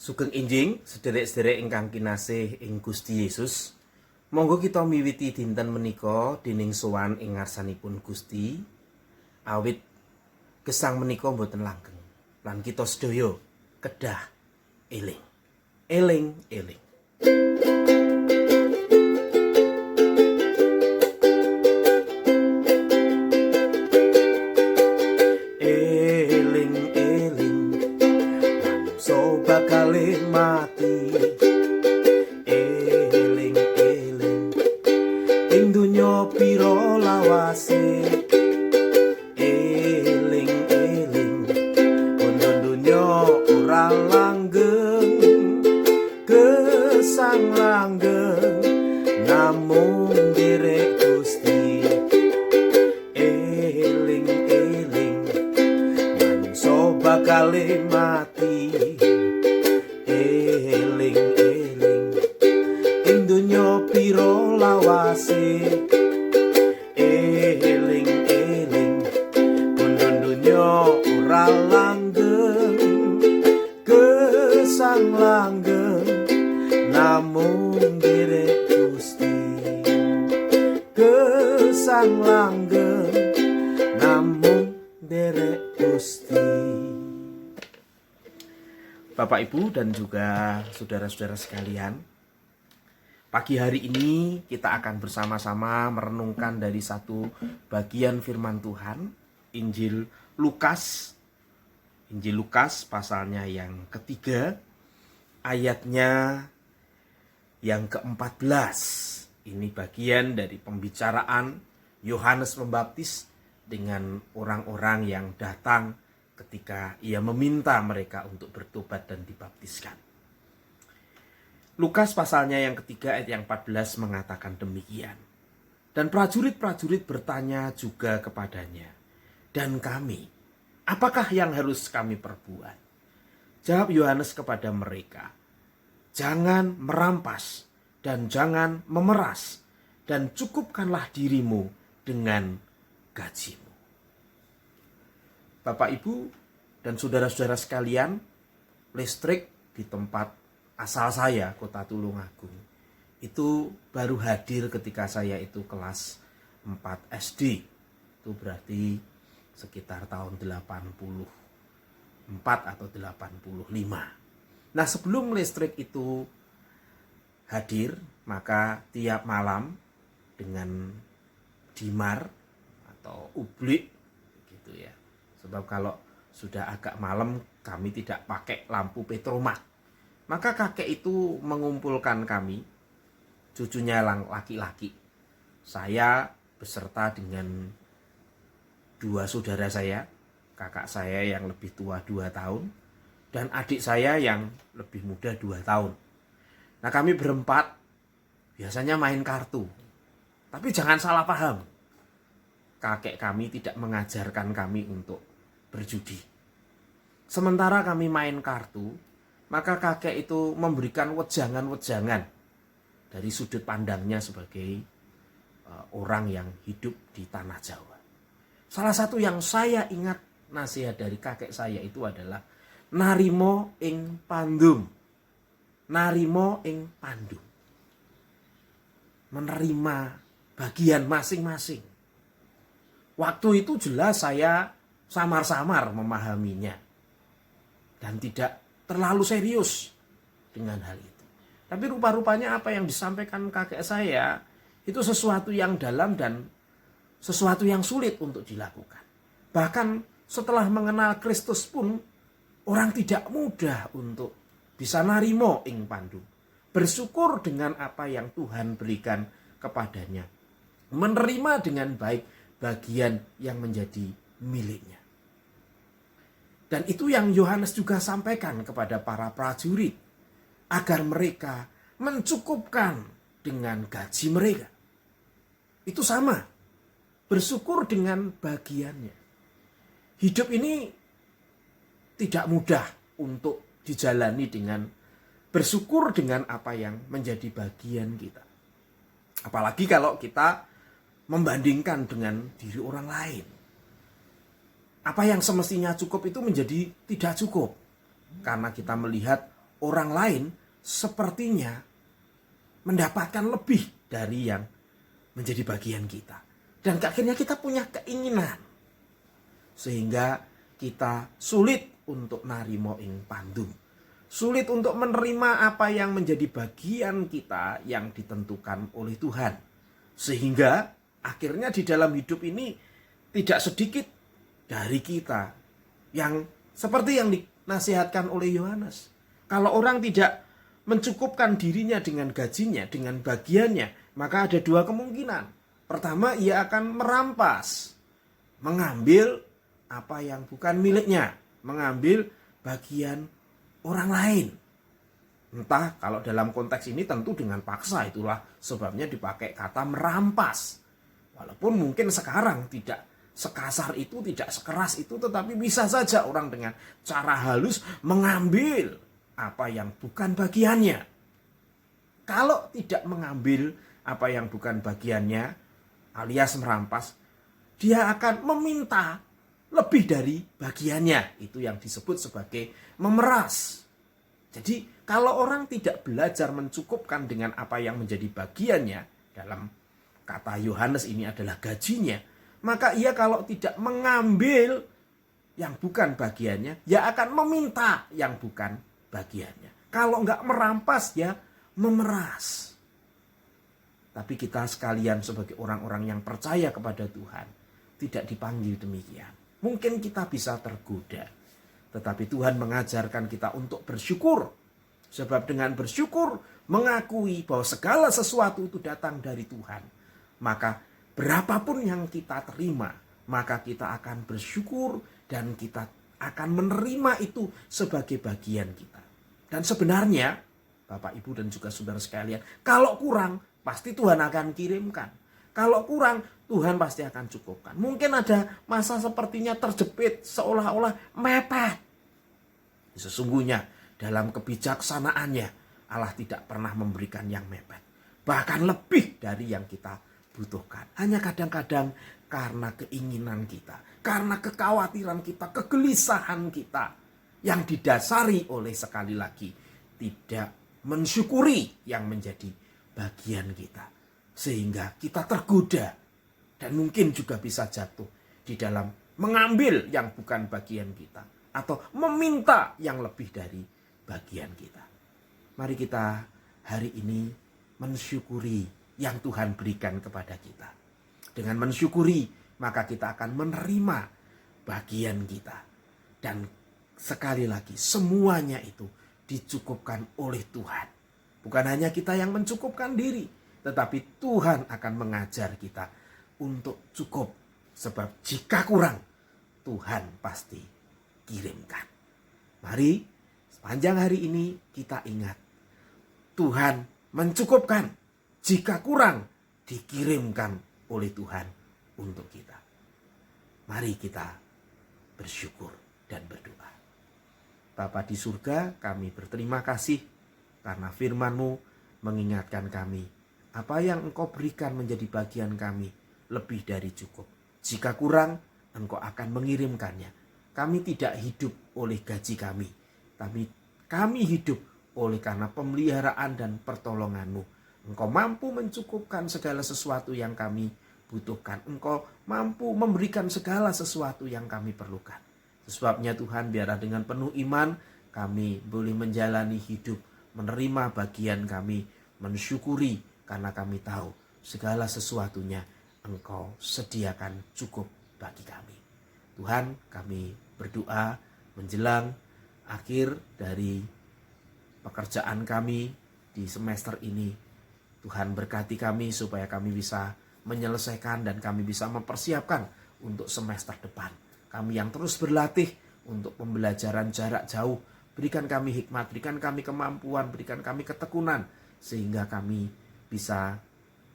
Sugeng enjing sederek-sederek ingkang kinasih ing Gusti Yesus. Monggo kita miwiti dinten menika dening sowan ing ngarsanipun Gusti. Awit gesang menika boten langgeng. Lan kita sedaya kedah eling. Eling, eling. Eling, eling. So bakale mati. Eling, eling. Ing donya pira lawase. Eling, eling. Kono donya ora langgeng. Gesang langgeng namung derek Gusti. Eling, eling. Manungsa bakale mati. Eling, eling. Ing donya pira lawase. Eling, eling. Kono donya ora langgeng. Gesang langgeng namung derek Gusti. Gesang langgeng namung derek Gusti. Bapak Ibu dan juga saudara-saudara sekalian, pagi hari ini kita akan bersama-sama merenungkan dari satu bagian firman Tuhan, Injil Lukas pasalnya yang ketiga, ayatnya yang ke-14. Ini bagian dari pembicaraan Yohanes Pembaptis dengan orang-orang yang datang ketika ia meminta mereka untuk bertobat dan dibaptiskan. Lukas pasalnya yang ketiga ayat yang 14 mengatakan demikian. Dan prajurit-prajurit bertanya juga kepadanya, "Dan kami, apakah yang harus kami perbuat?" Jawab Yohanes kepada mereka, "Jangan merampas dan jangan memeras, dan cukupkanlah dirimu dengan gajimu." Bapak, Ibu, dan saudara-saudara sekalian, listrik di tempat asal saya, Kota Tulungagung, itu baru hadir ketika saya itu kelas 4 SD. Itu berarti sekitar tahun 84 atau 85. Nah, sebelum listrik itu hadir, maka tiap malam dengan dimar atau ublik gitu ya. Sebab kalau sudah agak malam kami tidak pakai lampu petromak. Maka kakek itu mengumpulkan kami, cucunya laki-laki. Saya beserta dengan dua saudara saya, kakak saya yang lebih tua 2 tahun, dan adik saya yang lebih muda 2 tahun. Nah, kami berempat biasanya main kartu. Tapi jangan salah paham, kakek kami tidak mengajarkan kami untuk berjudi. Sementara kami main kartu, maka kakek itu memberikan wejangan-wejangan dari sudut pandangnya sebagai orang yang hidup di tanah Jawa. Salah satu yang saya ingat nasihat dari kakek saya itu adalah narimo ing pandum. Narimo ing pandum. Menerima bagian masing-masing. Waktu itu jelas saya samar-samar memahaminya dan tidak terlalu serius dengan hal itu. Tapi rupa-rupanya apa yang disampaikan kakek saya itu sesuatu yang dalam dan sesuatu yang sulit untuk dilakukan. Bahkan setelah mengenal Kristus pun orang tidak mudah untuk bisa narimo ing pandu. Bersyukur dengan apa yang Tuhan berikan kepadanya. Menerima dengan baik bagian yang menjadi miliknya. Dan itu yang Yohanes juga sampaikan kepada para prajurit, agar mereka mencukupkan dengan gaji mereka. Itu sama, bersyukur dengan bagiannya. Hidup ini tidak mudah untuk dijalani dengan bersyukur dengan apa yang menjadi bagian kita. Apalagi kalau kita membandingkan dengan diri orang lain. Apa yang semestinya cukup itu menjadi tidak cukup. Karena kita melihat orang lain sepertinya mendapatkan lebih dari yang menjadi bagian kita. Dan akhirnya kita punya keinginan. Sehingga kita sulit untuk narimo ing pandum. Sulit untuk menerima apa yang menjadi bagian kita yang ditentukan oleh Tuhan. Sehingga akhirnya di dalam hidup ini tidak sedikit dari kita yang seperti yang dinasihatkan oleh Yohanes. Kalau orang tidak mencukupkan dirinya dengan gajinya, dengan bagiannya, maka ada dua kemungkinan. Pertama, ia akan merampas, mengambil apa yang bukan miliknya, mengambil bagian orang lain. Entah kalau dalam konteks ini tentu dengan paksa, itulah sebabnya dipakai kata merampas. Walaupun mungkin sekarang tidak sekasar itu, tidak sekeras itu, tetapi bisa saja orang dengan cara halus mengambil apa yang bukan bagiannya. Kalau tidak mengambil apa yang bukan bagiannya, alias merampas, dia akan meminta lebih dari bagiannya. Itu yang disebut sebagai memeras. Jadi kalau orang tidak belajar mencukupkan dengan apa yang menjadi bagiannya, dalam kata Yohanes ini adalah gajinya, maka ia kalau tidak mengambil yang bukan bagiannya, ya akan meminta yang bukan bagiannya. Kalau enggak merampas, ya memeras. Tapi kita sekalian sebagai orang-orang yang percaya kepada Tuhan, tidak dipanggil demikian. Mungkin kita bisa tergoda, tetapi Tuhan mengajarkan kita untuk bersyukur. Sebab dengan bersyukur, mengakui bahwa segala sesuatu itu datang dari Tuhan, maka berapapun yang kita terima, maka kita akan bersyukur dan kita akan menerima itu sebagai bagian kita. Dan sebenarnya, Bapak, Ibu, dan juga saudara sekalian, kalau kurang, pasti Tuhan akan kirimkan. Kalau kurang, Tuhan pasti akan cukupkan. Mungkin ada masa sepertinya terjepit, seolah-olah mepet. Sesungguhnya dalam kebijaksanaannya, Allah tidak pernah memberikan yang mepet. Bahkan lebih dari yang kita butuhkan. Hanya kadang-kadang karena keinginan kita, karena kekhawatiran kita, kegelisahan kita, yang didasari oleh, sekali lagi, tidak mensyukuri yang menjadi bagian kita. Sehingga kita tergoda dan mungkin juga bisa jatuh di dalam mengambil yang bukan bagian kita atau meminta yang lebih dari bagian kita. Mari kita hari ini mensyukuri yang Tuhan berikan kepada kita. Dengan mensyukuri, maka kita akan menerima bagian kita. Dan sekali lagi, semuanya itu dicukupkan oleh Tuhan. Bukan hanya kita yang mencukupkan diri, tetapi Tuhan akan mengajar kita untuk cukup. Sebab jika kurang, Tuhan pasti kirimkan. Mari sepanjang hari ini kita ingat, Tuhan mencukupkan. Jika kurang, dikirimkan oleh Tuhan untuk kita. Mari kita bersyukur dan berdoa. Bapa di surga, kami berterima kasih karena firman-Mu mengingatkan kami, apa yang Engkau berikan menjadi bagian kami lebih dari cukup. Jika kurang, Engkau akan mengirimkannya. Kami tidak hidup oleh gaji kami, tapi kami hidup oleh karena pemeliharaan dan pertolongan-Mu. Engkau mampu mencukupkan segala sesuatu yang kami butuhkan. Engkau mampu memberikan segala sesuatu yang kami perlukan. Sebabnya Tuhan, biarlah dengan penuh iman kami boleh menjalani hidup, menerima bagian kami, mensyukuri karena kami tahu segala sesuatunya Engkau sediakan cukup bagi kami. Tuhan, kami berdoa menjelang akhir dari pekerjaan kami di semester ini. Tuhan berkati kami supaya kami bisa menyelesaikan dan kami bisa mempersiapkan untuk semester depan. Kami yang terus berlatih untuk pembelajaran jarak jauh. Berikan kami hikmat, berikan kami kemampuan, berikan kami ketekunan. Sehingga kami bisa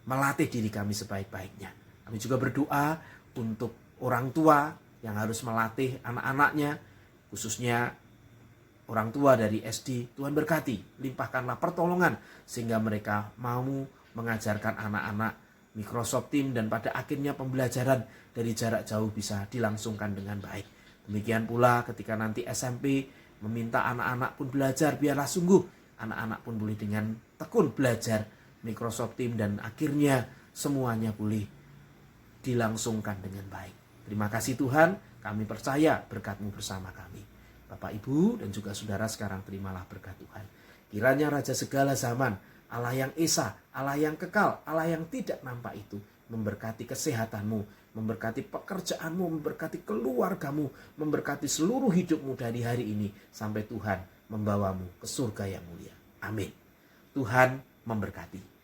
melatih diri kami sebaik-baiknya. Kami juga berdoa untuk orang tua yang harus melatih anak-anaknya, khususnya orang tua dari SD. Tuhan berkati, limpahkanlah pertolongan sehingga mereka mau mengajarkan anak-anak Microsoft Teams dan pada akhirnya pembelajaran dari jarak jauh bisa dilangsungkan dengan baik. Demikian pula ketika nanti SMP meminta anak-anak pun belajar, biarlah sungguh anak-anak pun boleh dengan tekun belajar Microsoft Teams dan akhirnya semuanya boleh dilangsungkan dengan baik. Terima kasih Tuhan, kami percaya berkat-Mu bersama kami. Bapak, Ibu, dan juga saudara sekarang terimalah berkat Tuhan. Kiranya Raja segala zaman, Allah yang esa, Allah yang kekal, Allah yang tidak nampak itu, memberkati kesehatanmu, memberkati pekerjaanmu, memberkati keluargamu, memberkati seluruh hidupmu dari hari ini sampai Tuhan membawamu ke surga yang mulia. Amin. Tuhan memberkati.